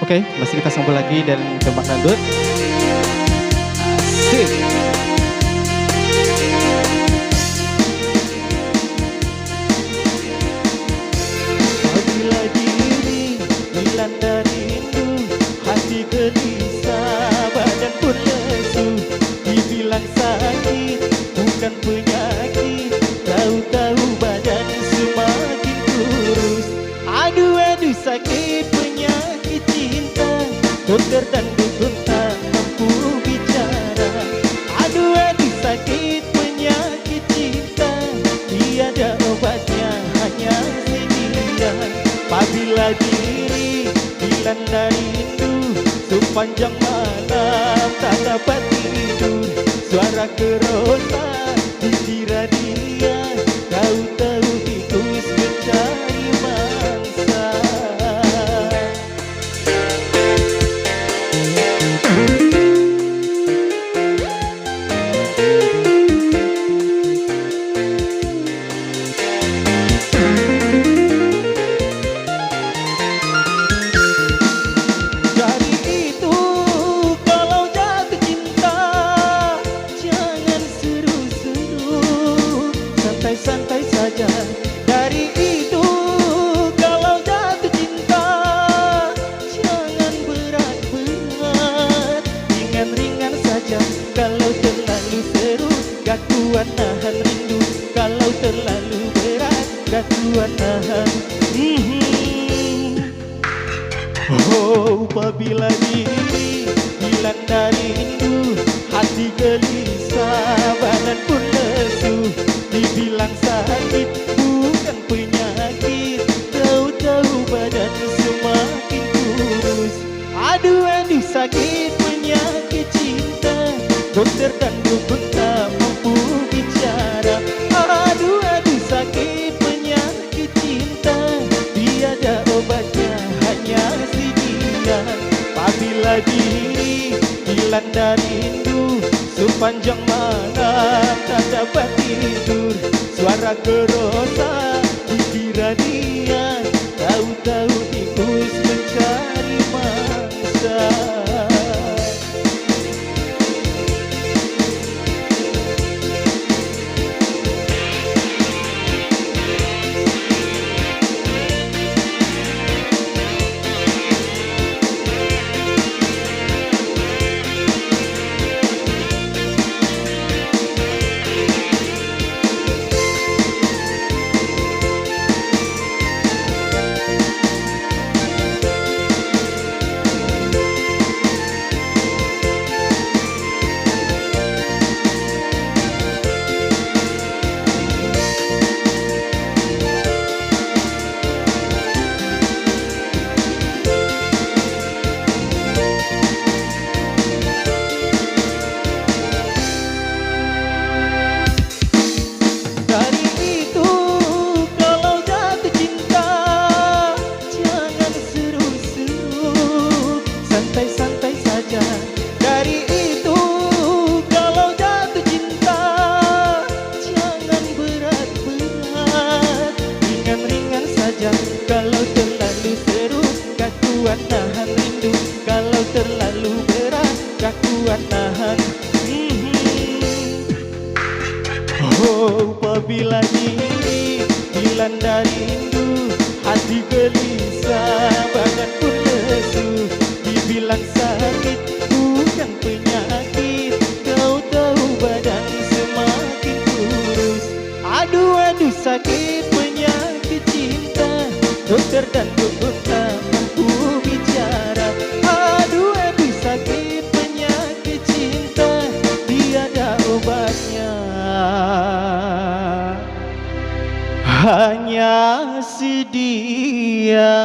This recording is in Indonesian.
Oke, masih kita sambung lagi dan tembak dangdut. Asik. Apabila diri dilanda rindu, hati gelisah, badan pun lesu. Dibilang sakit, bukan penyakit, tahu-tahu badan semakin kurus. Aduh aduh sakit penyakit cinta, dokter dan dukun tak mampu bicara. Aduh aduh sakit penyakit cinta, tiada obatnya hanya sedia. Apabila diri dilanda rindu, sepanjang malam tak dapat tidur. Suara kerosa dikira dia, tahu-tahu tikus mencari mangsa. Dari itu kalau jatuh cinta, jangan seru-seru, santai-santai saja. Dari itu kalau jatuh cinta, jangan berat-berat, ringan-ringan saja. Kalau terlalu seru, gak kuat nahan rindu. Kalau terlalu berat, gak kuat nahan. Oh, apabila diri dilanda rindu, hati gelisah, badan pun lesu. Dibilang sakit, bukan penyakit, tahu-tahu badan semakin kurus. Aduh aduh sakit penyakit cinta, dokter dan dukun tak mampu bicara. Aduh aduh sakit penyakit cinta, tiada obatnya hanya si dia. Apabila diri dilanda rindu, sepanjang malam tak dapat tidur. Suara kerosa dikira dia, tahu-tahu tikus mencari mangsa. Dari itu kalau jatuh cinta, jangan seru-seru, santai-santai saja. Dari itu kalau jatuh cinta, jangan berat-berat, ringan-ringan saja. Kalau terlalu seru, gak kuat nahan rindu. Kalau terlalu berat, gak kuat nahan. Oh, apabila diri dilanda rindu, hati gelisah, badan pun lesu. Dibilang sakit, bukan penyakit, tahu-tahu badan semakin kurus. Aduh aduh sakit penyakit cinta, dokter dan dukun tak mampu bicara. Aduh aduh sakit penyakit cinta, tiada obatnya hanya si dia.